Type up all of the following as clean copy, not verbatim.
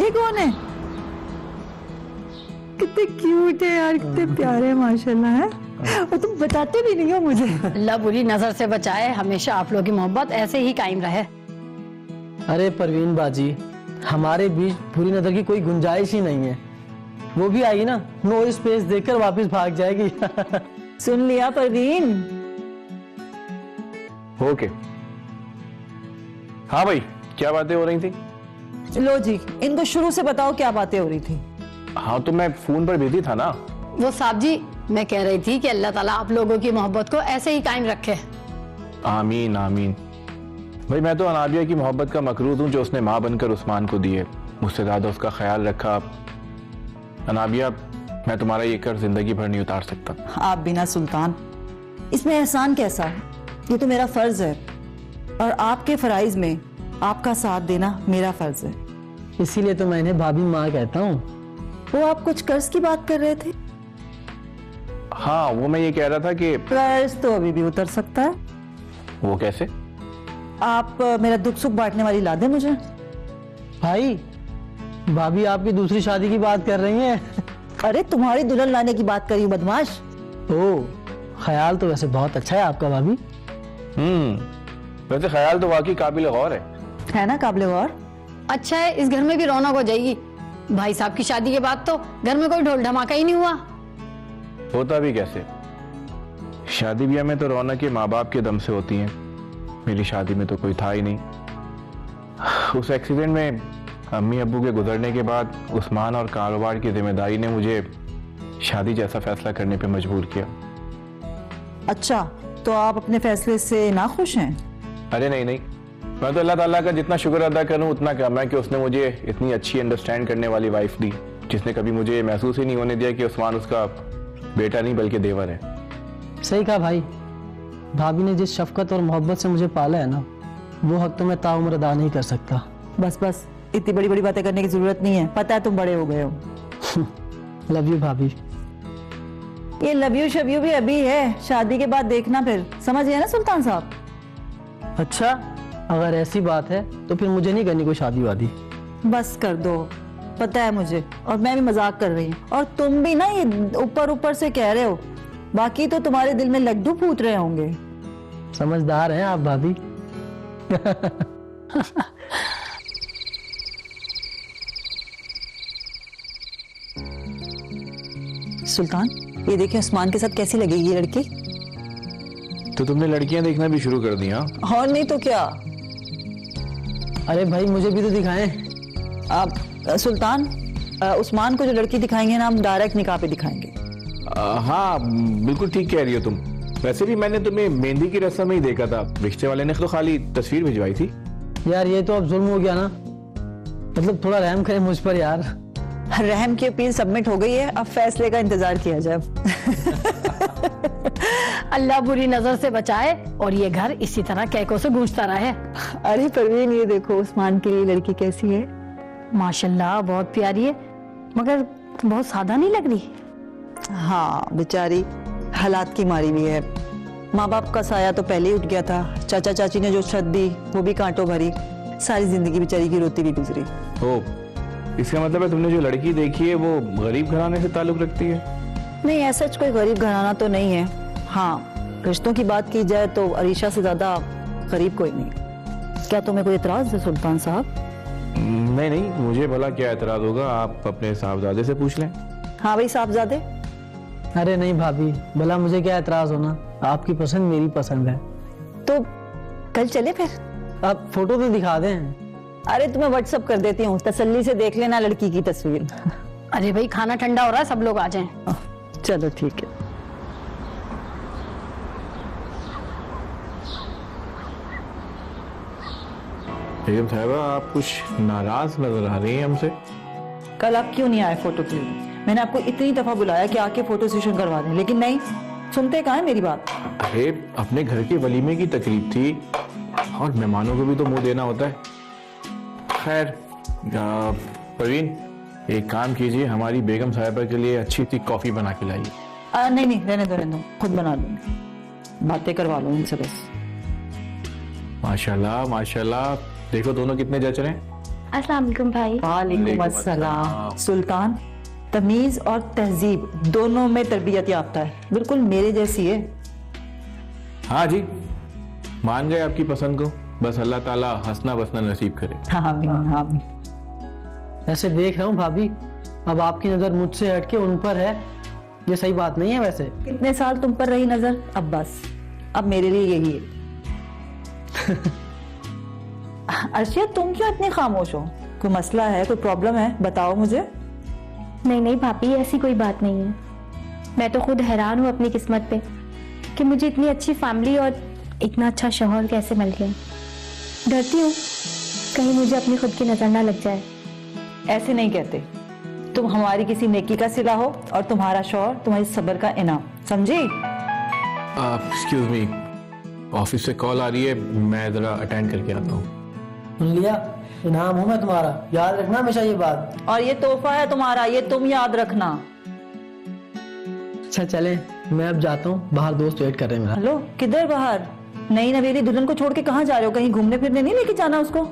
ये कौन है? कितने क्यूट है यार, कितने प्यारे हैं माशाल्लाह है। और तुम बताते भी नहीं हो मुझे। अल्लाह बुरी नजर से बचाए, हमेशा आप लोगों की मोहब्बत ऐसे ही कायम रहे। अरे परवीन बाजी, हमारे बीच बुरी नजर की कोई गुंजाइश ही नहीं है। वो भी आएगी ना, नो स्पेस देखकर वापस भाग जाएगी। सुन लिया परवीन? ओके। हाँ भाई, क्या बातें हो रही थी? लो जी, इनको शुरू से बताओ क्या बातें हो रही थी। हाँ तो मैं फोन पर बिजी था ना। वो साहब जी, मैं कह रही थी कि अल्लाह ताला आप लोगों की मोहब्बत को ऐसे ही कायम रखे। आमीन आमीन। भाई मैं तो अनाबिया की मोहब्बत का मकरूज हूँ, जो उसने माँ बनकर उस्मान को दी है। मुझसे ज्यादा उसका ख्याल रखा। अनाबिया, मैं तुम्हारा ये कर्ज जिंदगी भर नहीं उतार सकता। आप बिना सुल्तान, इसमें एहसान कैसा है? ये तो मेरा फर्ज है, और आपके फराइज में आपका साथ देना मेरा फर्ज है। इसीलिए तो मैं इन्हें भाभी माँ कहता हूँ। वो आप कुछ कर्ज की बात कर रहे थे? हाँ, वो मैं ये कह रहा था कि कर्ज तो अभी भी उतर सकता है। वो कैसे? आप मेरा दुख सुख बांटने वाली ला दे मुझे। भाई, भाभी आपकी दूसरी शादी की बात कर रही हैं। अरे तुम्हारी दुल्हन लाने की बात करी हूँ बदमाश। ओह, ख्याल तो वैसे बहुत अच्छा है आपका भाभी। वैसे ख्याल तो वाकई काबिल गौर है ना, काबिल गौर। अच्छा है, इस घर में भी रौनक हो जाएगी। भाई साहब की शादी के बाद तो घर में कोई ढोल धमाका ही नहीं हुआ। होता भी कैसे? शादी ब्याह में तो रौनक के माँ बाप के दम से होती है। मेरी शादी में तो कोई था ही नहीं। उस एक्सीडेंट में अम्मी अब्बू के गुजरने के बाद उस्मान और कारोबार की जिम्मेदारी ने मुझे शादी जैसा फैसला करने पे मजबूर किया। अच्छा, तो आप अपने फैसले से नाखुश हैं? अरे नहीं नहीं, मैं तो अल्लाह ताला का जितना शुक्र अदा करूं उतना कम है कि उसने मुझे इतनी अच्छी अंडरस्टैंड करने वाली वाइफ दी, जिसने कभी मुझे महसूस ही नहीं होने दिया कि उस्मान उसका बेटा नहीं बल्कि देवर है। सही कहा भाई। भाभी ने जिस शफकत और मोहब्बत से मुझे पाला है ना, वो हक तो मैं ताउम्र अदा नहीं कर सकता। बस बस, इतनी बड़ी बड़ी बातें करने की जरूरत नहीं है। पता है तुम बड़े हो गए हो। लव यू भाभी। ये लव यू शव यू भी अभी है, शादी के बाद देखना फिर। समझ गए ना सुल्तान साहब? अच्छा, अगर ऐसी बात है तो फिर मुझे नहीं करनी कोई शादी वादी। बस कर दो, पता है मुझे, और मैं भी मजाक कर रही हूँ। और तुम भी ना ये ऊपर ऊपर से कह रहे हो, बाकी तो तुम्हारे दिल में लड्डू फूट रहे होंगे। समझदार हैं आप भाभी। सुल्तान, ये देखिए उस्मान के साथ कैसी लगेगी ये लड़की। तो तुमने लड़कियां देखना भी शुरू कर दिया? और नहीं तो क्या। अरे भाई, मुझे भी तो दिखाएं। आप सुल्तान, उस्मान को जो लड़की दिखाएंगे ना, हम डायरेक्ट निकाह पे दिखाएंगे। हाँ बिल्कुल ठीक कह रही हो तुम। वैसे भी मैंने तुम्हें मेहंदी की रस्म में ही देखा था। रिश्ते वाले ने तो खाली तस्वीर भिजवाई थी। यार ये तो अब जुल्म हो गया ना, मतलब थोड़ा रहम करें मुझ पर यार। रहम की अपील सबमिट हो गई है, अब फैसले का इंतजार किया जाए। अल्लाह बुरी नजर से बचाए और ये घर इसी तरह कैकों से गूंजता रहे। अरे परवीन, ये देखो उस्मान के लिए लड़की कैसी है। माशाल्लाह, बहुत प्यारी है, मगर बहुत सादा नहीं लग रही। हाँ बेचारी हालात की मारी हुई है। माँ बाप का साया तो पहले ही उठ गया था। चाचा चाची ने जो छत दी वो भी कांटों भरी। सारी जिंदगी बेचारी की रोती भी गुजरी। ओ, इसका मतलब है तुमने जो लड़की देखी है वो गरीब घराने से ताल्लुक रखती है? नहीं, ऐसा कोई गरीब घराना तो नहीं है। हाँ, रिश्तों की बात की जाए तो अरीशा से ज्यादा गरीब कोई नहीं। क्या तुम्हें कोई एतराज है सुल्तान साहब? नहीं नहीं, मुझे भला क्या एतराज होगा, आप अपने साहबजादे से पूछ लें। हाँ भाई साहबजादे। अरे नहीं भाभी, भला मुझे क्या एतराज होना, आपकी पसंद मेरी पसंद है। तो कल चले फिर? आप फोटो तो दिखा दें। अरे तुम्हें व्हाट्सएप कर देती हूँ, तसल्ली से देख लेना लड़की की तस्वीर। अरे भाई, खाना ठंडा हो रहा है, सब लोग आ जाएं। चलो ठीक है। बेगम साहिबा, आप कुछ नाराज नजर आ रही हैं हमसे। कल आप क्यों नहीं आए फोटो के लिए? मैंने आपको इतनी दफा बुलाया कि आके फोटो सेशन करवा दें, लेकिन नहीं सुनते। कहाँ है मेरी बात? अरे अपने घर के वलीमे की तकलीफ थी और मेहमानों को भी तो मुंह देना होता है। खैर परवीन, एक काम कीजिए, हमारी बेगम साहिबा के लिए अच्छी सी कॉफी बना के लाइए। नहीं नहीं, रहने दो, खुद बना लूंगी। बातें करवा लो इनसे बस। माशाल्लाह माशाल्लाह, देखो दोनों कितने जच रहे हैं। अस्सलाम वालेकुम भाई। वालेकुम अस्सलाम। सुल्तान तमीज और तहजीब दोनों में तरबियत याफ्ता है, बिल्कुल मेरे जैसी है। हाँ जी, मान गए आपकी पसंद को, बस अल्लाह ताला हंसना बसना नसीब करे। हाँ हाँ। ऐसे देख रहा हूँ भाभी, अब आपकी नजर मुझसे हटके उन पर है, ये सही बात नहीं है वैसे। कितने साल तुम पर रही नजर, अब बस, अब मेरे लिए यही है। अर्शिया तुम क्यों इतनी खामोश हो? कोई मसला है, कोई प्रॉब्लम है, बताओ मुझे। नहीं भाभी, ऐसी कोई बात नहीं है। मैं तो खुद हैरान हूँ अपनी किस्मत पे कि मुझे इतनी अच्छी फैमिली और इतना अच्छा शौहर कैसे मिल गया। डरती हूँ कहीं मुझे अपनी खुद की नजर ना लग जाए। ऐसे नहीं कहते, तुम हमारी किसी नेकी का सिला हो और तुम्हारा शौहर तुम्हारी सब्र का इनाम, समझी? एक्सक्यूज मी, ऑफिस से कॉल आ रही है, मैं जरा अटेंड करके आता हूँ। सुन लिया, इनाम हूं मैं तुम्हारा, याद रखना हमेशा ये बात। और ये तोहफा है तुम्हारा, ये तुम याद रखना। अच्छा चले, मैं अब जाता हूँ, बाहर दोस्त वेट कर रहे हैं मेरा। हेलो, किधर बाहर? नई नवेली दुल्हन को छोड़ के कहाँ जा रहे हो? कहीं घूमने फिरने नहीं लेके जाना उसको?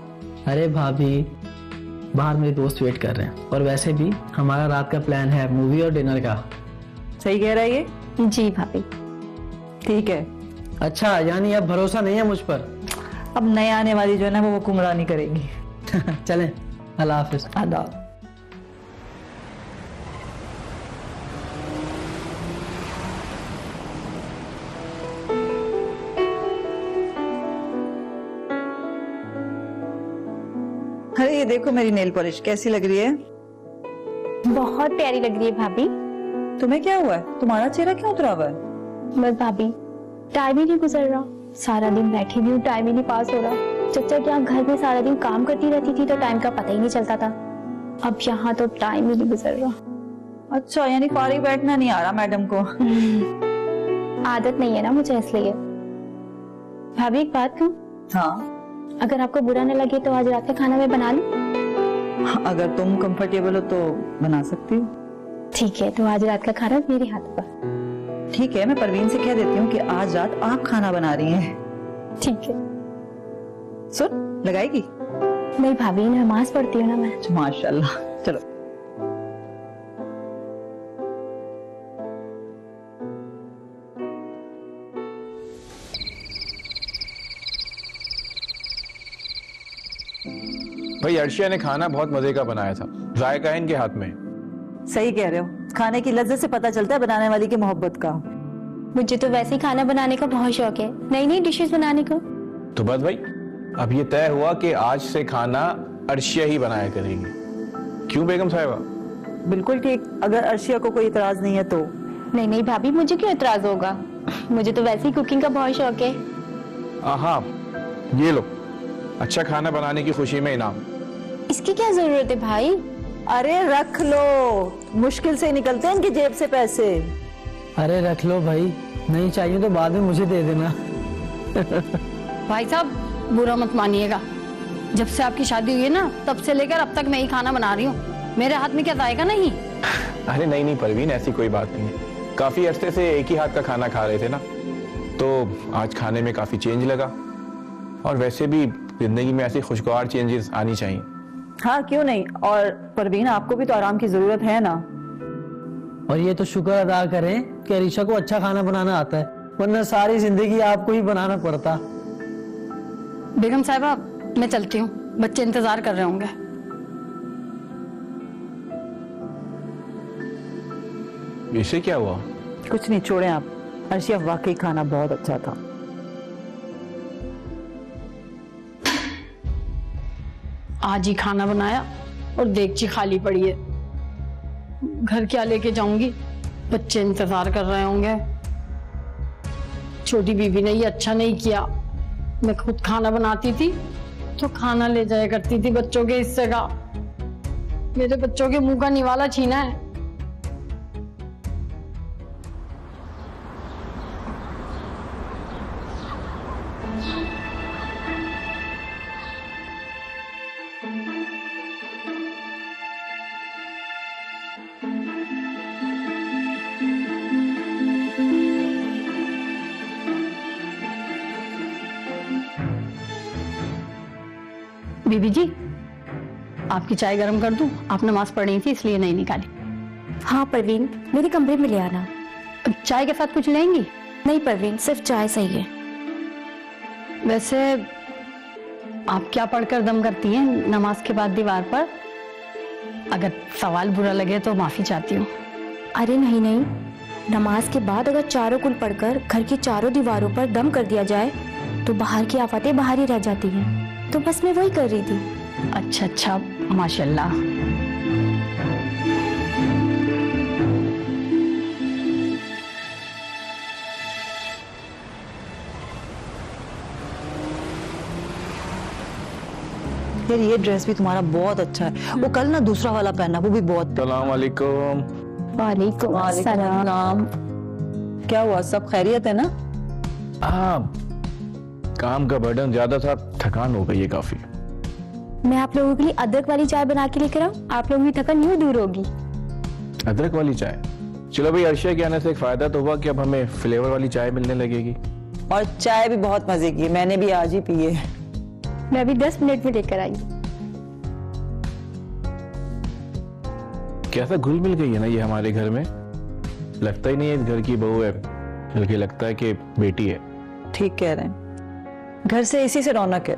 अरे भाभी, बाहर मेरे दोस्त वेट कर रहे हैं, और वैसे भी हमारा रात का प्लान है मूवी और डिनर का। सही कह रहा है ये? जी भाभी। ठीक है। अच्छा, यानी अब भरोसा नहीं है मुझ पर? अब नए आने वाली जो है ना वो हुक्मरानी करेगी। चलें, अल्लाह हाफिज। आदाब। अरे ये देखो मेरी नेल पॉलिश कैसी लग रही है? बहुत प्यारी लग रही है भाभी। तुम्हें क्या हुआ है? तुम्हारा चेहरा क्यों उतरा हुआ है? बस भाभी, टाइम ही नहीं गुजर रहा। सारा दिन बैठी हुई हूँ, टाइम ही नहीं पास हो रहा। चचा के यहाँ घर में सारा दिन काम करती रहती थी तो टाइम का पता ही नहीं चलता था। अब यहाँ तो टाइम ही नहीं गुजर रहा। अच्छा, यानी फारिग बैठना नहीं आ रहा मैडम को? आदत नहीं है ना मुझे, इसलिए। भाभी एक बात कहूँ? हाँ। अगर आपको बुरा न लगे तो आज रात का खाना मैं बना लूं? अगर तुम कंफर्टेबल हो तो बना सकती हो। ठीक है, तो आज रात का खाना मेरे हाथ पर। ठीक है, मैं परवीन से कह देती हूँ कि आज रात आप खाना बना रही हैं। ठीक है। सुन, लगाएगी? नहीं भाभी, नमाज पढ़ती हूँ ना मैं। माशाल्लाह। चलो। भाई अर्शिया ने खाना बहुत मजे का बनाया था, जायका है इनके हाथ में। सही कह रहे हो, खाने की लज्जत से पता चलता है बनाने वाली की मोहब्बत का। मुझे तो वैसे ही खाना बनाने का बहुत शौक है, नई नई डिशेस बनाने का। तो बस भाई, अब ये तय हुआ कि आज से खाना अर्शिया ही बनाया करेगी। क्यों बेगम साहिबा? बिल्कुल ठीक, अगर अर्शिया को कोई इतराज नहीं है तो। नहीं नहीं भाभी, मुझे क्यों इतराज होगा? मुझे तो वैसे ही कुकिंग का बहुत शौक है। हाँ, ये लो, अच्छा खाना बनाने की खुशी में इनाम। इसकी क्या जरूरत है भाई? अरे रख लो, मुश्किल से निकलते हैं इनकी जेब से पैसे। अरे रख लो भाई, नहीं चाहिए तो बाद में मुझे दे देना। भाई साहब बुरा मत मानिएगा, जब से आपकी शादी हुई है ना तब से लेकर अब तक मैं ही खाना बना रही हूँ। मेरे हाथ में क्या जाएगा नहीं? अरे नहीं परवीन, ऐसी कोई बात नहीं है। काफी अरसे से एक ही हाथ का खाना खा रहे थे ना, तो आज खाने में काफी चेंज लगा। और वैसे भी जिंदगी में ऐसी खुशगवार चेंजेस आनी चाहिए। हाँ क्यों नहीं, और परवीन आपको भी तो आराम की जरूरत है ना। और ये तो शुक्र अदा करें कि अरीशा को अच्छा खाना बनाना आता है, वरना सारी जिंदगी आपको ही बनाना पड़ता। बेगम साहिबा मैं चलती हूँ, बच्चे इंतजार कर रहे होंगे। इसे क्या हुआ? कुछ नहीं, छोड़े आप। अर्शिया वाकई खाना बहुत अच्छा था। आज ही खाना बनाया और देगची खाली पड़ी है, घर क्या लेके जाऊंगी? बच्चे इंतजार कर रहे होंगे। छोटी बीबी ने ये अच्छा नहीं किया, मैं खुद खाना बनाती थी तो खाना ले जाया करती थी बच्चों के हिस्से का। मेरे बच्चों के मुंह का निवाला छीना है। बीबी जी, आपकी चाय गर्म कर दूं? आप नमाज पढ़ रही थी इसलिए नहीं निकाली। हाँ परवीन, मेरे कमरे में ले आना। चाय के साथ कुछ लेंगी? नहीं परवीन, सिर्फ चाय सही है। वैसे आप क्या पढ़कर दम करती हैं नमाज के बाद दीवार पर? अगर सवाल बुरा लगे तो माफी चाहती हूँ। अरे नहीं नहीं, नमाज के बाद अगर चारों कुल पढ़कर घर की चारों दीवारों पर दम कर दिया जाए तो बाहर की आफतें बाहर ही रह जाती हैं। तो बस मैं वही कर रही थी। अच्छा अच्छा, माशाल्लाह। यार ये ड्रेस भी तुम्हारा बहुत अच्छा है। वो कल ना दूसरा वाला पहना, वो भी बहुत। सलाम वालेकुम। वालेकुम अस्सलाम। क्या हुआ, सब खैरियत है ना? हाँ, काम का बर्डन ज्यादा था, थकान हो गई है काफी। मैं आप लोगों के लिए अदरक वाली चाय बना के लेकर आऊं? आप लोगों की थकान यूं दूर होगी। अदरक वाली चाय? चलो भाई, अर्शिया के आने से एक फायदा तो हुआ कि अब हमें फ्लेवर वाली चाय मिलने लगेगी। और चाय भी बहुत मजे की है, मैंने भी आज ही पी है। मैं भी 10 मिनट में लेकर आई। कैसा घुल मिल गई है ना ये हमारे घर में। लगता ही नहीं है घर की बहू है, बल्कि लगता है कि बेटी है। ठीक कह रहे हैं, घर से इसी से रौनक है।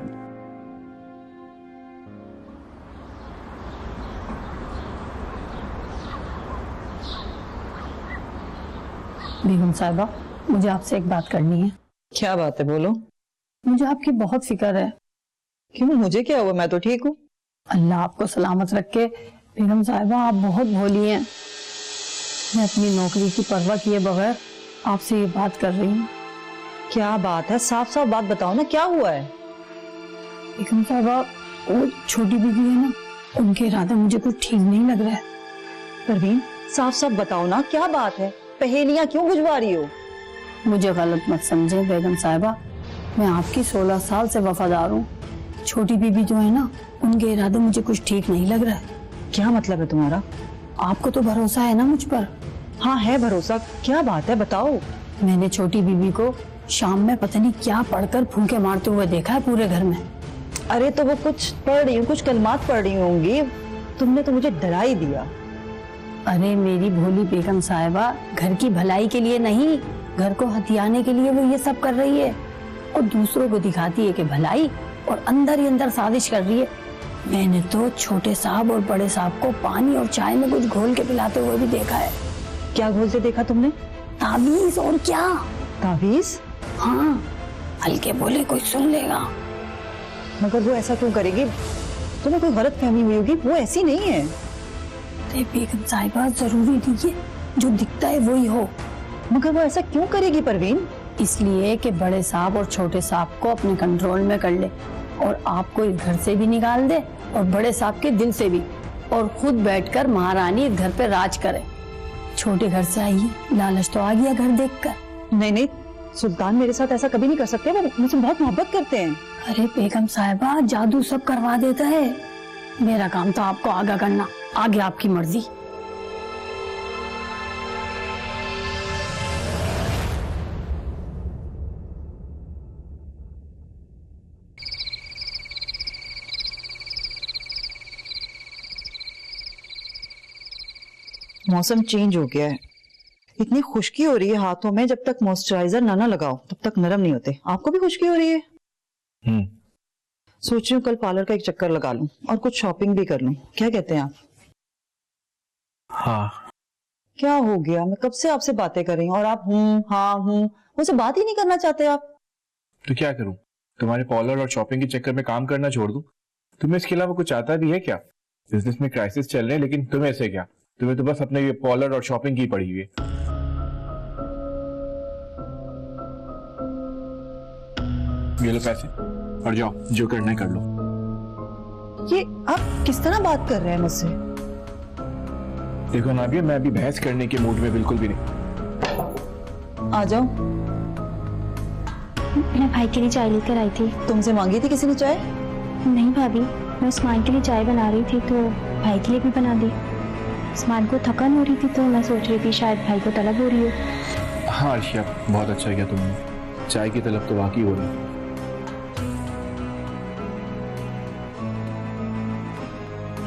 बेगम साहिबा, मुझे आपसे एक बात करनी है। क्या बात है, बोलो। मुझे आपकी बहुत फिक्र है। क्यों, मुझे क्या हुआ, मैं तो ठीक हूँ। अल्लाह आपको सलामत रखे। बेगम साहिबा, आप बहुत भोली हैं। मैं अपनी नौकरी की परवाह किए बगैर आपसे ये बात कर रही हूँ। क्या बात है, साफ साफ बात बताओ ना, क्या हुआ है? बेगम साहिबा, वो छोटी बीबी है ना, उनके इरादे मुझे कुछ ठीक नहीं लग रहा है। परवीन, साफ साफ बताओ ना, क्या बात है? पहेलियां क्यों बुझवा रही हो? मुझे गलत मत समझे बेगम साहिबा, मैं आपकी 16 साल से वफादार हूँ। छोटी बीबी जो है ना, उनके इरादे मुझे कुछ ठीक नहीं लग रहा है। क्या मतलब है तुम्हारा? आपको तो भरोसा है ना मुझ पर? हाँ है भरोसा, क्या बात है बताओ। मैंने छोटी बीबी को शाम में पता नहीं क्या पढ़कर फूंके मारते हुए देखा है पूरे घर में। अरे तो वो कुछ पढ़ रही हूँ, कुछ कलमात पढ़ रही होंगी, तुमने तो मुझे डरा ही दिया। अरे मेरी भोली बेगम साहिबा, घर की भलाई के लिए नहीं, घर को हथियाने के लिए वो ये सब कर रही है और दूसरों को दिखाती है कि भलाई, और अंदर ही अंदर साजिश कर रही है। मैंने तो छोटे साहब और बड़े साहब को पानी और चाय में कुछ घोल के पिलाते हुए भी देखा है। क्या घोलते देखा तुमने? ताबीज, और क्या। ताबीज? हाँ, हल्के बोले कोई सुन लेगा। मगर वो ऐसा क्यों करेगी? तुम्हें कोई गलत फहमी हुई होगी, वो ऐसी नहीं है। अरे बेगम साहिबा, जरूरी नहीं है जो दिखता है वही हो। मगर वो ऐसा क्यों करेगी परवीन? इसलिए कि बड़े साहब और छोटे साहब को अपने कंट्रोल में कर ले और आपको इस घर से भी निकाल दे और बड़े साहब के दिल से भी, और खुद बैठकर महारानी इस घर पे राज करे। छोटे घर से आई है, लालच तो आ गया घर देखकर। नहीं नहीं, सुल्तान मेरे साथ ऐसा कभी नहीं कर सकते, वो मुझसे बहुत मोहब्बत करते हैं। अरे बेगम साहिबा, जादू सब करवा देता है। मेरा काम तो आपको आगा करना, आगे आपकी मर्जी। मौसम चेंज हो गया है, इतनी खुश्की हो रही है हाथों में, जब तक मॉइस्चराइजर ना लगाओ तब तक नरम नहीं होते। आपको भी खुश्की हो रही है? सोच रही हूँ कल पार्लर का एक चक्कर लगा लूं और कुछ शॉपिंग भी कर लूं, क्या कहते हैं आप? हाँ। क्या हो गया, मैं कब से आपसे बातें कर रही हूँ और आप हाँ मुझसे बात ही नहीं करना चाहते आप। तो क्या करूं, तुम्हारे पार्लर और शॉपिंग के चक्कर में काम करना छोड़ दूं? तुम्हें इसके अलावा कुछ आता भी है क्या? बिजनेस में क्राइसिस चल रहे हैं, लेकिन तुम्हें ऐसे क्या? तुम्हें तो बस अपने ये पार्लर और शॉपिंग की पड़ी हुई है। ये लो पैसे और जाओ, जो करना है कर लो। ये आप किस तरह बात कर रहे हैं मुझसे? देखो नाबिया, मैं अभी बहस करने के मूड में बिल्कुल भी नहीं। आ जाओ। मैं भाई के लिए चाय लेकर आई थी। तुमसे मांगी थी किसी ने चाय? नहीं भाभी, मैं उस्मान के लिए चाय बना रही थी तो भाई के लिए भी बना दी। उस्मान को थकान हो रही थी तो मैं सोच रही थी शायद भाई को तलब हो रही हो। हाँ अर्शिया, बहुत अच्छा किया तुमने, चाय की तलब तो वाकई हो रही है।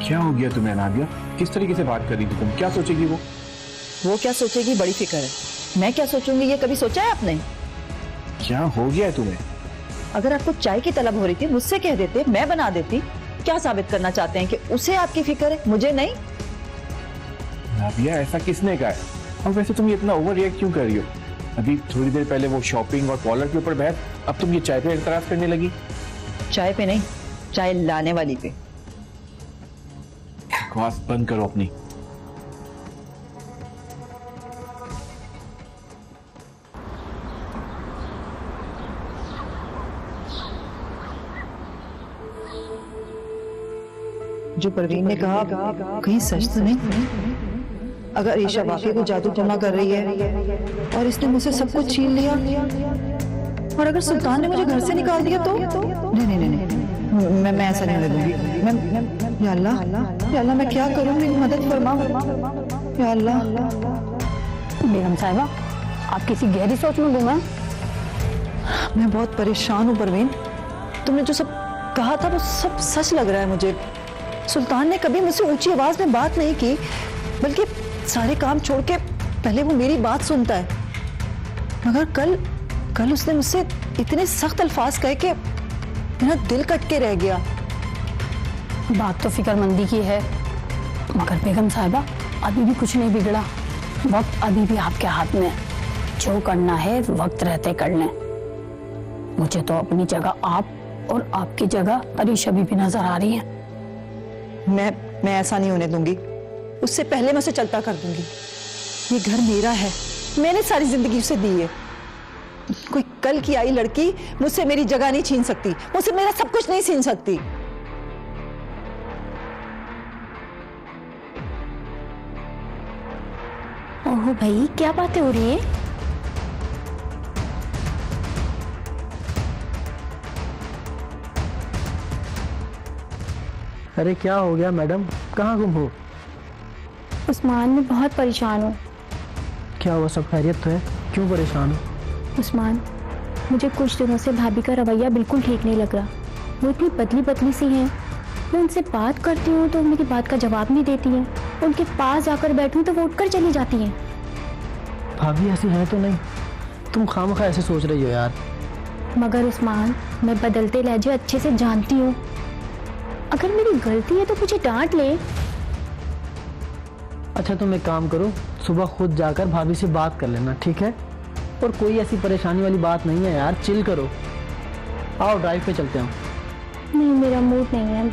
क्या हो गया तुम्हें नादिया? किस तरीके से बात कर रही थी तुम? क्या सोचेगी वो? वो क्या सोचेगी, बड़ी फिक्र है। मैं क्या सोचूंगी ये कभी सोचा है आपने? क्या हो गया है तुम्हें? अगर आपको चाय की तलब हो रही थी मुझसे कह देते, मैं बना देती। क्या साबित करना चाहते हैं कि उसे आपकी फिक्र है, मुझे नहीं? नादिया ऐसा किसने कहा है? और वैसे तुम ये इतना ओवर रिएक्ट क्यों कर रही हो? अभी थोड़ी देर पहले वो शॉपिंग और कॉलर के ऊपर बहस, अब तुम ये चाय पे एतराज करने लगी। चाय पे नहीं, चाय लाने वाली पे। बकवास बंद करो अपनी। जो परवीन ने कहा कहीं सच तो नहीं? अगर ईशा वाकई को जादू टोना कर रही है और इसने मुझसे सब कुछ छीन लिया, और अगर सुल्तान ने मुझे घर से निकाल दिया तो? नहीं नहीं नहीं, मैं ऐसा नहीं होने दूंगी। मैं या अल्लाह मैं क्या करूं? मेरी मदद फरमा या अल्लाह। बेगम साहिबा, आप किसी गहरी सोच में गुम हैं। मैं बहुत परेशान हूँ परवीन। तुमने जो सब कहा था वो सब सच लग रहा है मुझे। सुल्तान ने कभी मुझसे ऊंची आवाज में बात नहीं की, बल्कि सारे काम छोड़ के पहले वो मेरी बात सुनता है। मगर कल उसने मुझसे इतने सख्त अल्फाज कहे कि मेरा दिल कट के रह गया। बात तो फिक्रमंदी की है, मगर बेगम साहिबा अभी भी कुछ नहीं बिगड़ा। वक्त अभी भी आपके हाथ में है। जो करना है वक्त रहते कर लें। मुझे तो अपनी जगह आप और आपकी जगह अरीशा भी नजर आ रही है। मैं ऐसा नहीं होने दूंगी। उससे पहले मैं उसे चलता कर दूंगी। ये घर मेरा है, मैंने सारी जिंदगी उसे दी है। कोई कल की आई लड़की मुझसे मेरी जगह नहीं छीन सकती, मुझसे मेरा सब कुछ नहीं छीन सकती। ओहो भाई, क्या बातें हो रही है? अरे क्या हो गया मैडम, कहाँ गुम हो? उस्मान, मैं बहुत परेशान हूँ। क्या हुआ, सब खैरियत तो है? क्यों परेशान हो? उस्मान, मुझे कुछ दिनों से भाभी का रवैया बिल्कुल ठीक नहीं लग रहा। वो इतनी पतली पतली सी हैं। मैं उनसे बात करती हूँ तो मेरी बात का जवाब नहीं देती हैं। उनके पास जाकर बैठूं तो वो उठकर चली जाती हैं। भाभी ऐसी है तो नहीं, तुम खामखा ऐसे सोच रही हो यार। मगर उस्मान, मैं बदलते लहजे अच्छे से जानती हूँ। अगर मेरी गलती है तो मुझे डांट ले। अच्छा तुम एक काम करो, सुबह खुद जाकर भाभी से बात कर लेना, ठीक है? और कोई ऐसी परेशानी वाली बात नहीं है यार, चिल करो। आओ ड्राइव पे चलते हैं। नहीं, मेरा मूड नहीं है।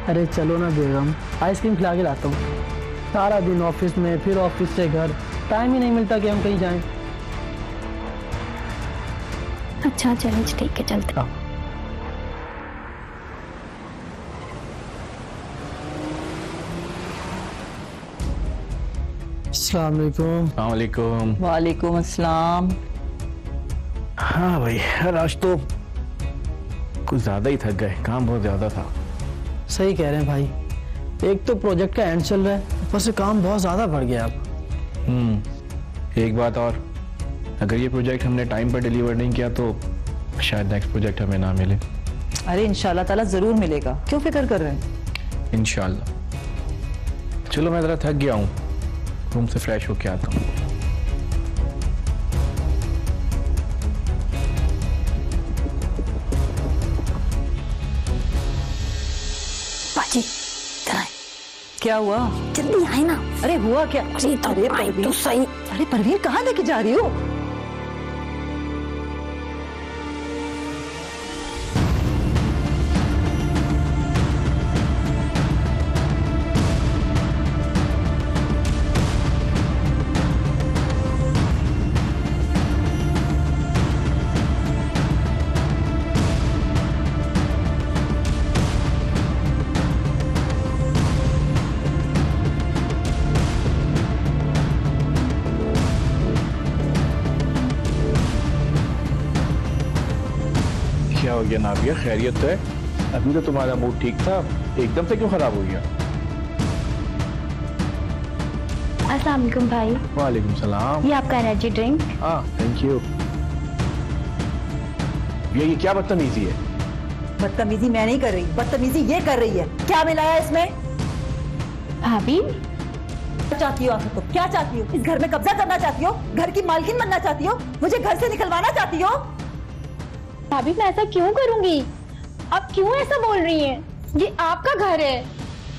अरे चलो ना बेगम, आइसक्रीम खिला के लाता हूँ। सारा दिन ऑफिस में, फिर ऑफिस से घर, टाइम ही नहीं मिलता कि हम कहीं जाएं। अच्छा चलो ठीक है, चलते। आओ। अस्सलाम वालेकुम। वालेकुम अस्सलाम। हाँ भाई यार, आज तो कुछ ज्यादा ही थक गए, काम बहुत ज्यादा था। सही कह रहे हैं भाई, एक तो प्रोजेक्ट का एंड चल रहा है, ऊपर से काम बहुत ज्यादा बढ़ गया अब। एक बात और, अगर ये प्रोजेक्ट हमने टाइम पर डिलीवर नहीं किया तो शायद नेक्स्ट प्रोजेक्ट हमें ना मिले। अरे इंशाल्लाह ताला जरूर मिलेगा, क्यों फिक्र कर रहे हैं? इंशाल्लाह। चलो मैं जरा थक गया हूँ, रूम से फ्रेश होके आता हूँ। बाजी इधर आए। क्या हुआ? जल्दी आए ना। अरे हुआ क्या? अरे आए तो सही। अरे परवीन, कहाँ लेके जा रही हो? क्या हो गया नाबिया, खैरियत तो है? अभी तो तुम्हारा मूड ठीक था, एकदम से क्यों खराब हो गया? अस्सलाम वालेकुम भाई। वालेकुम सलाम। ये आपका एनर्जी ड्रिंक। हाँ थैंक यू। ये क्या बदतमीजी है? बदतमीजी मैं नहीं कर रही, बदतमीजी ये कर रही है। क्या मिलाया इसमें? भाभी क्या चाहती हो आखिर तुम? क्या चाहती हो? इस घर में कब्जा करना चाहती हो? घर की मालकिन बनना चाहती हो? मुझे घर से निकलवाना चाहती हो? भाभी मैं ऐसा क्यों करूंगी? आप क्यों ऐसा बोल रही हैं? ये आपका घर है।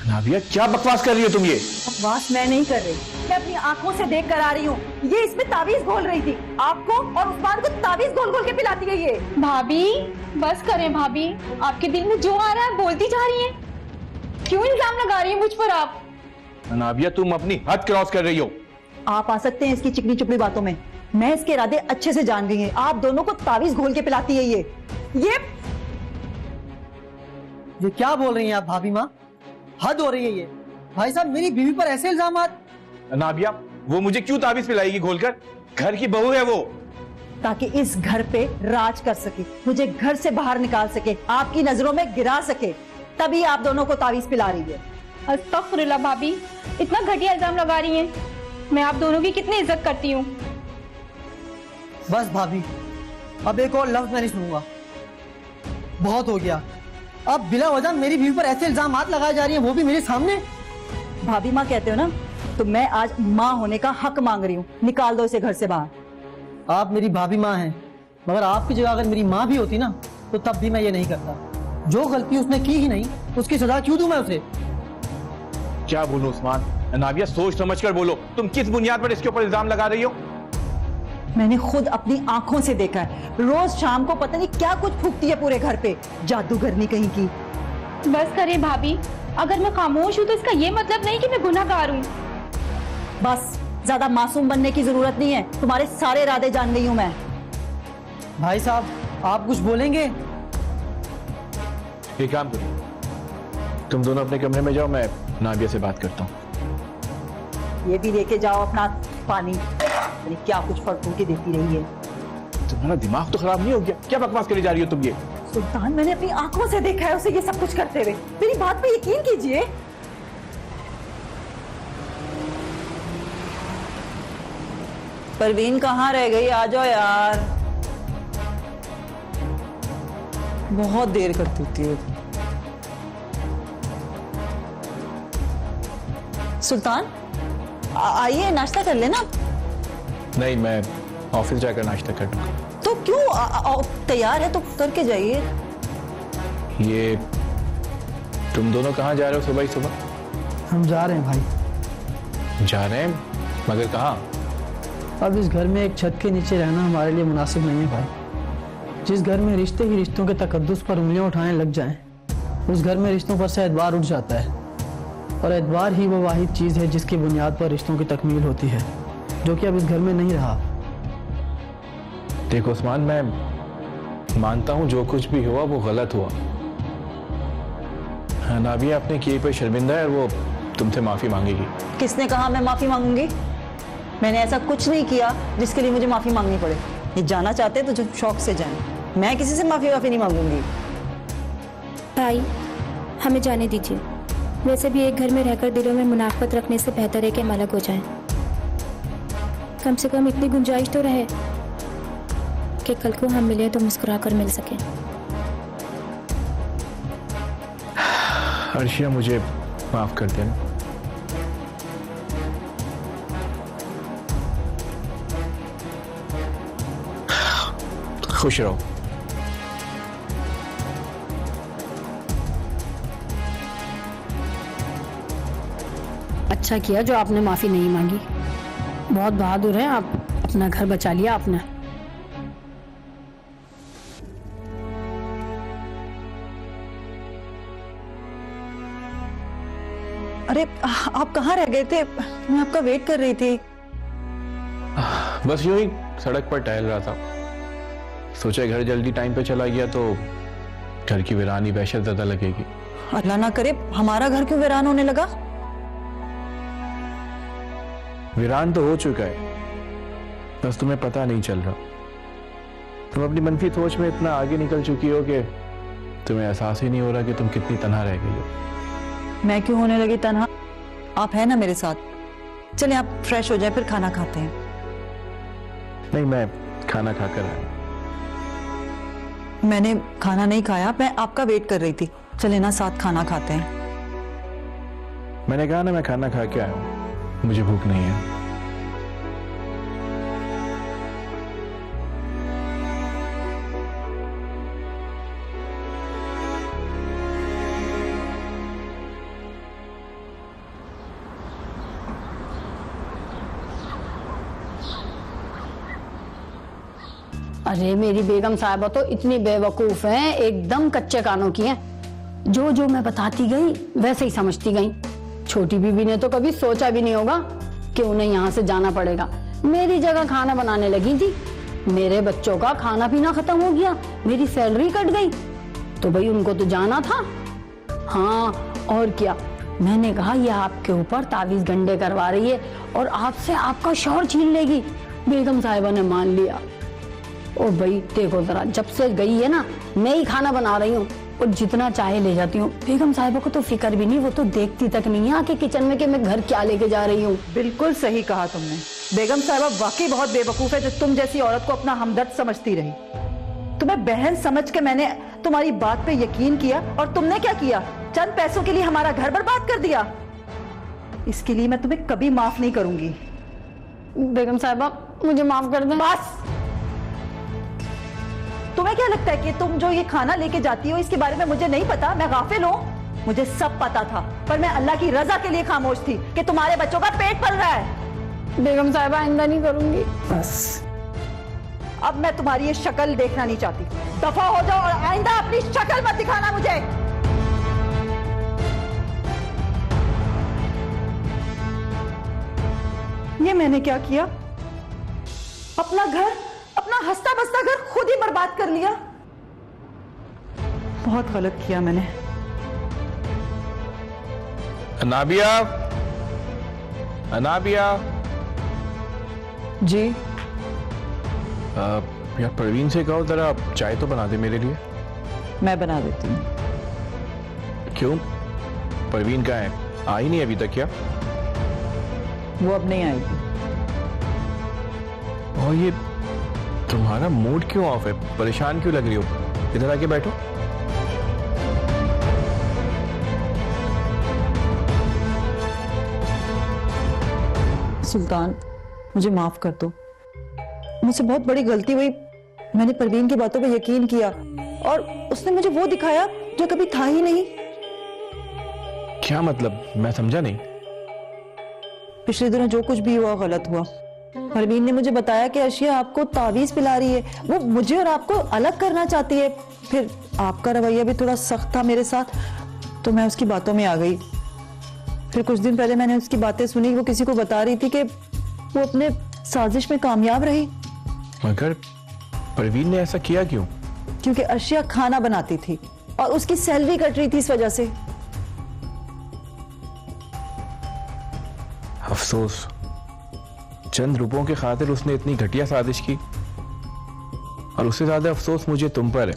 नाबिया क्या बकवास कर रही हो तुम ये? बकवास मैं नहीं कर रही, मैं अपनी आंखों से देख कर आ रही हूँ। ये इसमें ताबीज घोल रही थी, आपको और उस्मान को ताबीज घोल घोल के पिलाती है ये। भाभी बस करें भाभी, आपके दिल में जो आ रहा है बोलती जा रही हैं। क्यों इल्जाम लगा रही हैं मुझ पर आप? नाबिया तुम अपनी हद क्रॉस कर रही हो। आप आ सकते हैं इसकी चिकनी चुपड़ी बातों में, मैं इसके इरादे अच्छे से जान गई है। आप दोनों को ताबीज घोल के पिलाती है ये क्या बोल रही हैं आप भाभी माँ? हद हो रही है ये। भाई साहब मेरी बीवी पर ऐसे इल्जामात। नाबिया वो मुझे क्यों ताबीज पिलाएगी घोलकर? घर की बहू है वो। ताकि इस घर पे राज कर सके, मुझे घर से बाहर निकाल सके, आपकी नजरों में गिरा सके, तभी आप दोनों को ताबीज पिला रही है। अस्तगफुरुल्लाह भाभी, इतना घटिया इल्जाम लगा रही हैं। मैं आप दोनों की कितनी इज्जत करती हूँ। बस भाभी, अब एक और लफ्ज मैं नहीं सुनूंगा, बहुत हो गया। अब बिला वजह मेरी बीवी पर ऐसे इल्जामात लगाए जा रही हैं, वो भी मेरे सामने। भाभी माँ कहते हो ना, तो मैं आज माँ होने का हक मांग रही हूँ। निकाल दो इसे घर से बाहर। आप मेरी भाभी माँ हैं, मगर आपकी जगह अगर मेरी माँ भी होती ना, तो तब भी मैं ये नहीं करता। जो गलती उसने की ही नहीं, उसकी सजा क्यों दूं मैं उसे? क्या बोलूं उस्मान? नाबिया सोच समझ कर बोलो, तुम किस बुनियाद पर इसके ऊपर इल्जाम लगा रही हो? मैंने खुद अपनी आंखों से देखा है, रोज शाम को पता नहीं क्या कुछ फूकती है पूरे घर पे, जादूगरनी कहीं की। बस करें भाभी, अगर मैं खामोश हूँ तो इसका ये मतलब नहीं कि मैं गुनहगार हूँ। बस ज्यादा मासूम बनने की जरूरत नहीं है, तुम्हारे सारे इरादे जान गई हूँ मैं। भाई साहब आप कुछ बोलेंगे? एक काम करो, तुम दोनों अपने कमरे में जाओ, मैं नाबिया से बात करता हूँ। ये भी लेके जाओ अपना पानी, क्या कुछ फर्क की देती रही है। तुम्हारा दिमाग तो खराब नहीं हो गया? क्या बकवास करी जा रही हो तुम ये? सुल्तान, मैंने अपनी आंखों से देखा है उसे ये सब कुछ करते हुए, मेरी बात पे यकीन कीजिए। परवीन कहाँ रह गई? आ जाओ यार, बहुत देर करती होती है। सुल्तान आइए, नाश्ता कर लेना। नहीं, मैं ऑफिस जाकर नाश्ता कर लूंगा। तो क्यों? तैयार है तो करके जाइए। ये तुम दोनों कहाँ जा रहे हो सुबह ही सुबह? हम जा रहे हैं भाई। जा रहे हैं? मगर कहाँ? अब इस घर में एक छत के नीचे रहना हमारे लिए मुनासिब नहीं है भाई। जिस घर में रिश्ते ही रिश्तों के तकद्दुस पर उंगलियां उठाने लग जाएं, उस घर में रिश्तों पर से एतबार उठ जाता है। और एतबार ही वो वाहिद चीज़ है जिसकी बुनियाद पर रिश्तों की तकमील होती है, जो कि अब इस घर में नहीं रहा। देखो उस्मान, मैं मानता हूँ जो कुछ भी हुआ वो गलत हुआ। नाबिया अपने किए पे शर्मिंदा है और वो तुमसे माफी मांगेगी। किसने कहा मैं माफी मांगूंगी? मैंने ऐसा कुछ नहीं किया जिसके लिए मुझे माफी मांगनी पड़े। ये जाना चाहते हैं तो जो शौक से जाएं, मैं किसी से माफी नहीं मांगूंगी। भाई हमें जाने दीजिए, वैसे भी एक घर में रहकर दिलों में मुनाफत रखने से बेहतर है कि हम अलग हो जाएं। कम से कम इतनी गुंजाइश तो रहे कि कल को हम मिले तो मुस्कुरा कर मिल सके। अर्शिया मुझे माफ कर देना। खुश रहो। अच्छा किया जो आपने माफी नहीं मांगी। बहुत बहादुर हैं आप, अपना घर बचा लिया आपने। अरे आप कहाँ रह गए थे? मैं आपका वेट कर रही थी। बस यूं ही सड़क पर टहल रहा था, सोचा घर जल्दी टाइम पे चला गया तो घर की वीरानी वहशत ज्यादा लगेगी। अल्लाह ना करे हमारा घर क्यों वीरान होने लगा? वीरान तो हो चुका है, बस तुम्हें पता नहीं चल रहा। तुम अपनी मनफी सोच में इतना आगे निकल चुकी हो कि तुम्हें एहसास ही नहीं हो रहा कि तुम कितनी तन्हा रह गई हो। मैं क्यों होने लगी तन्हा? आप है ना मेरे साथ। चलिए आप फ्रेश हो जाए, फिर खाना खाते हैं। नहीं, मैं खाना खाकर आया। मैंने खाना नहीं खाया, मैं आपका वेट कर रही थी। चले ना साथ खाना खाते हैं। मैंने कहा ना मैं खाना खा के आया हूं, मुझे भूख नहीं है। अरे मेरी बेगम साहिबा तो इतनी बेवकूफ हैं, एकदम कच्चे कानों की हैं। जो जो मैं बताती गई वैसे ही समझती गई। छोटी बीबी ने तो कभी सोचा भी नहीं होगा कि उन्हें यहाँ से जाना पड़ेगा। मेरी जगह खाना बनाने लगी थी, मेरे बच्चों का खाना पीना खत्म हो गया, मेरी सैलरी कट गई, तो भाई उनको तो जाना था। हाँ और क्या, मैंने कहा ये आपके ऊपर तावीज गंडे करवा रही है और आपसे आपका शौहर छीन लेगी। बेगम साहिबा ने मान लिया। ओ भाई देखो जरा, जब से गई है ना मैं ही खाना बना रही हूँ और जितना चाहे ले जाती हूँ। बेगम साहिबा को तो फिक्र भी नहीं, वो तो देखती तक नहीं है आके किचन में कि मैं घर क्या लेके जा रही हूँ। बिल्कुल सही कहा तुमने। बेगम साहिबा वाकई बहुत बेवकूफ है जो तुम जैसी औरत को अपना हमदर्द समझती रही। तुम्हें बहन समझ के मैंने तुम्हारी बात पे यकीन किया और तुमने क्या किया, चंद पैसों के लिए हमारा घर बर्बाद कर दिया। इसके लिए मैं तुम्हें कभी माफ नहीं करूंगी। बेगम साहिबा मुझे माफ कर दें। बस, तुम्हें क्या लगता है कि तुम जो ये खाना लेके जाती हो इसके बारे में मुझे नहीं पता, मैं गाफिल हूँ? मुझे सब पता था, पर मैं अल्लाह की रजा के लिए खामोश थी कि तुम्हारे बच्चों का पेट पल रहा है। बेगम साहिबा आइंदा नहीं करूंगी। बस अब मैं तुम्हारी ये शक्ल देखना नहीं चाहती। दफा हो जाओ और आइंदा अपनी शक्ल मत दिखाना मुझे। ये मैंने क्या किया? अपना घर, अपना हंसता बसता घर खुद ही बर्बाद कर लिया। बहुत गलत किया मैंने। अनाबिया, अनाबिया। जी यार परवीन से कहो जरा चाय तो बना दे मेरे लिए। मैं बना देती हूँ। क्यों, परवीन कहाँ है? आई नहीं अभी तक क्या? वो अब नहीं आएगी। और ये तुम्हारा मूड क्यों ऑफ है, परेशान क्यों लग रही हो? इधर आके बैठो। सुल्तान मुझे माफ कर दो, मुझसे बहुत बड़ी गलती हुई। मैंने परवीन की बातों पे यकीन किया और उसने मुझे वो दिखाया जो कभी था ही नहीं। क्या मतलब, मैं समझा नहीं। पिछले दिनों जो कुछ भी हुआ गलत हुआ। परवीन ने मुझे बताया कि अर्शिया आपको तावीज पिला रही है, वो मुझे और आपको अलग करना चाहती है। फिर आपका रवैया भी थोड़ा सख्त था मेरे साथ, तो मैं उसकी बातों में आ गई। फिर कुछ दिन पहले मैंने उसकी बातें सुनी, वो किसी को बता रही थी कि वो अपने साजिश में कामयाब रही। मगर परवीन ने ऐसा किया क्यों? क्योंकि अर्शिया खाना बनाती थी और उसकी सैलरी कट रही थी इस वजह से। अफसोस, चंद रुपयों के खातिर उसने इतनी घटिया साजिश की। और उससे ज्यादा अफसोस मुझे तुम पर है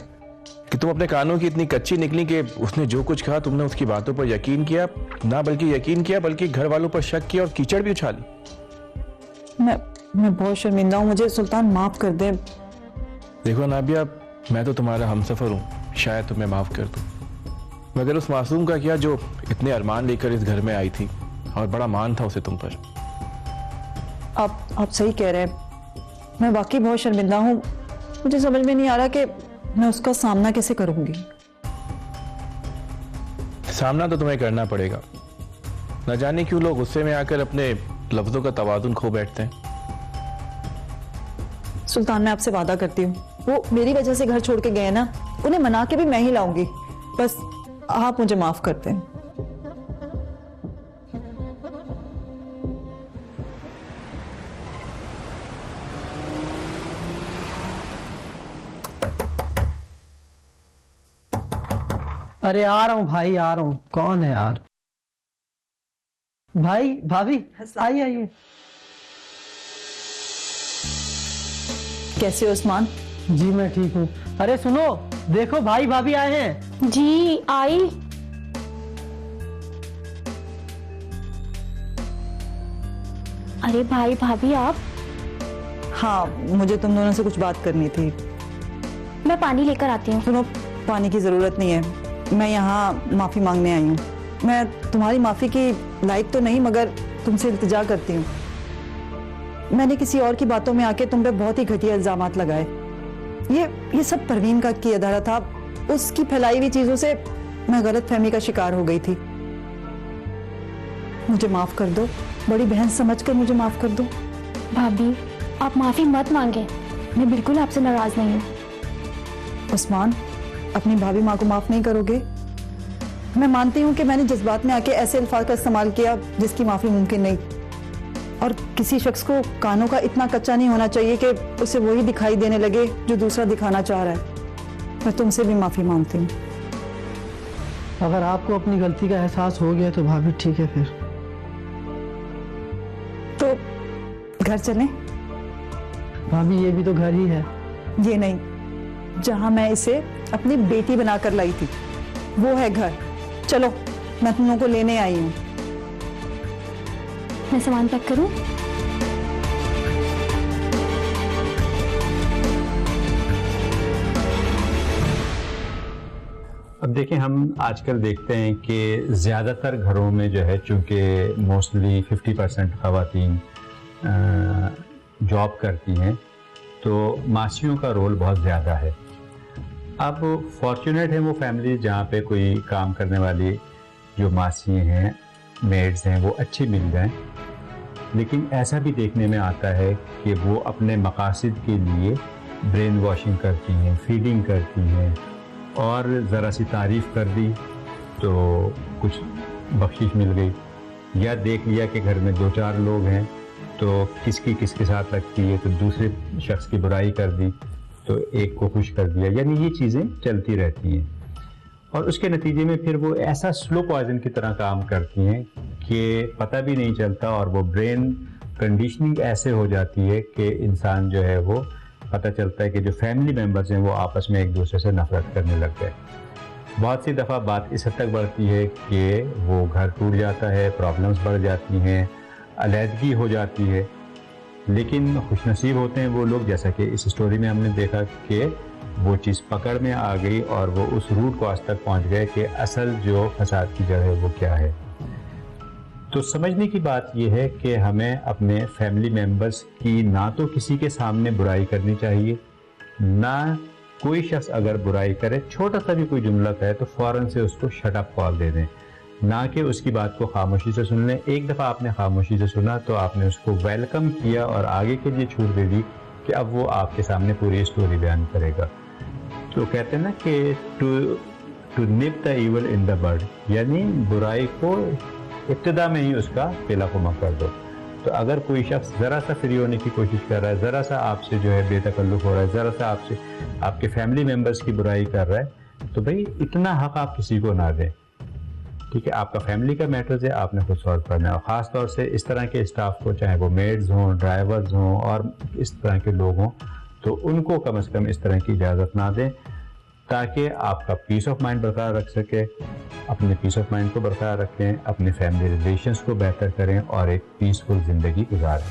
कि तुम अपने कानों की इतनी कच्ची निकली कि उसने जो कुछ कहा तुमने उसकी बातों पर यकीन किया, ना बल्कि यकीन किया बल्कि घर वालों पर शक किया और कीचड़ भी उछाली। मैं बहुत शर्मिंदा हूँ, मुझे सुल्तान माफ कर दे। देखो नाबिया, मैं तो तुम्हारा हमसफर हूँ, शायद तुम्हें माफ कर दूं। मगर उस मासूम का क्या जो इतने अरमान लेकर इस घर में आई थी और बड़ा मान था उसे तुम पर। आप सही कह रहे हैं, मैं वाकई बहुत शर्मिंदा हूँ। मुझे समझ में नहीं आ रहा कि मैं उसका सामना कैसे करूंगी। सामना तो तुम्हें करना पड़ेगा। न जाने क्यों लोग गुस्से में आकर अपने लफ्जों का तवाजुन खो बैठते हैं। सुल्तान मैं आपसे वादा करती हूँ, वो मेरी वजह से घर छोड़ के गए ना, उन्हें मना के भी मैं ही लाऊंगी। बस आप मुझे माफ करते हैं। अरे आ रहा हूँ भाई, आ रहा हूँ। कौन है यार? भाई भाभी आइए आइए। कैसे हो उस्मान? जी मैं ठीक हूँ। अरे सुनो, देखो भाई भाभी आए हैं। जी आई। अरे भाई भाभी आप? हाँ, मुझे तुम दोनों से कुछ बात करनी थी। मैं पानी लेकर आती हूँ। सुनो, पानी की जरूरत नहीं है, मैं यहाँ माफी मांगने आई हूँ। मैं तुम्हारी माफी की लायक तो नहीं, मगर तुमसे इल्तिजा करती हूँ। मैंने किसी और की बातों में आके तुम पे बहुत ही घटिया इल्जामात लगाए। ये सब परवीन का किया धरा था। उसकी फैलाई हुई चीजों से मैं गलतफहमी का शिकार हो गई थी। मुझे माफ कर दो, बड़ी बहन समझकर मुझे माफ कर दो। भाभी, आप माफी मत मांगे, मैं बिल्कुल आपसे नाराज नहीं हूँ। उस्मान, अपनी भाभी माँ को माफ नहीं करोगे? मैं मानती हूँ कि मैंने जज्बात में आके ऐसे अल्फाज का इस्तेमाल किया जिसकी माफी मुमकिन नहीं, और किसी शख्स को कानों का इतना कच्चा नहीं होना चाहिए कि उसे वही दिखाई देने लगे जो दूसरा दिखाना चाह रहा है। मैं तुमसे भी माफी मांगती हूँ। अगर आपको अपनी गलती का एहसास हो गया तो भाभी ठीक है, फिर तो घर चलें? भाभी ये भी तो घर ही है। ये नहीं, जहां मैं इसे अपनी बेटी बनाकर लाई थी वो है घर। चलो, मैं तुम लोगों को लेने आई हूँ। मैं सामान पैक करूँ? अब देखें, हम आजकल देखते हैं कि ज़्यादातर घरों में जो है, चूँकि मोस्टली 50% ख़वातीन जॉब करती हैं, तो मासियों का रोल बहुत ज़्यादा है। अब फॉर्चुनेट है वो फैमिली जहाँ पे कोई काम करने वाली जो मासी हैं, मेड्स हैं, वो अच्छी मिल जाएं। लेकिन ऐसा भी देखने में आता है कि वो अपने मकासद के लिए ब्रेन वॉशिंग करती हैं, फीडिंग करती हैं, और ज़रा सी तारीफ़ कर दी तो कुछ बख्शिश मिल गई, या देख लिया कि घर में 2-4 लोग हैं तो किसके साथ लगती है तो दूसरे शख्स की बुराई कर दी तो एक को खुश कर दिया। यानी ये चीज़ें चलती रहती हैं, और उसके नतीजे में फिर वो ऐसा स्लो पॉइजन की तरह काम करती हैं कि पता भी नहीं चलता, और वो ब्रेन कंडीशनिंग ऐसे हो जाती है कि इंसान जो है वो पता चलता है कि जो फैमिली मेम्बर्स हैं वो आपस में एक दूसरे से नफरत करने लग गए। बहुत सी दफ़ा बात इस हद तक बढ़ती है कि वो घर टूट जाता है, प्रॉब्लम्स बढ़ जाती हैं, अलहदगी हो जाती है। लेकिन खुशनसीब होते हैं वो लोग, जैसा कि इस स्टोरी में हमने देखा कि वो चीज़ पकड़ में आ गई और वो उस रूट कॉज तक पहुंच गए कि असल जो फसाद की जड़ है वो क्या है। तो समझने की बात यह है कि हमें अपने फैमिली मेम्बर्स की ना तो किसी के सामने बुराई करनी चाहिए, ना कोई शख्स अगर बुराई करे, छोटा सा भी कोई जुमला कहे तो फ़ौरन से उसको शट अप कॉल दे दें, ना कि उसकी बात को खामोशी से सुन लें। एक दफ़ा आपने खामोशी से सुना तो आपने उसको वेलकम किया और आगे के लिए छूट दे दी कि अब वो आपके सामने पूरी स्टोरी बयान करेगा। तो कहते हैं ना कि to nip the evil in the bud, यानी बुराई को इब्तिदा में ही उसका पेला कुमा कर दो। तो अगर कोई शख्स ज़रा सा फ्री होने की कोशिश कर रहा है, ज़रा सा आपसे जो है बेतकल्लुफ़ हो रहा है, ज़रा सा आपसे आपके फैमिली मेम्बर्स की बुराई कर रहा है, तो भाई इतना हक आप किसी को ना दें। ठीक है, आपका फैमिली का मैटर्स है, आपने खुद सॉल्व करना है। और ख़ास तौर से इस तरह के स्टाफ को, चाहे वो मेड्स हों, ड्राइवर्स हों और इस तरह के लोग हों, तो उनको कम से कम इस तरह की इजाज़त ना दें, ताकि आपका पीस ऑफ माइंड बरकरार रख सके। अपने पीस ऑफ माइंड को बरकरार रखें, अपने फैमिली रिलेशंस को बेहतर करें और एक पीसफुल ज़िंदगी गुजारें।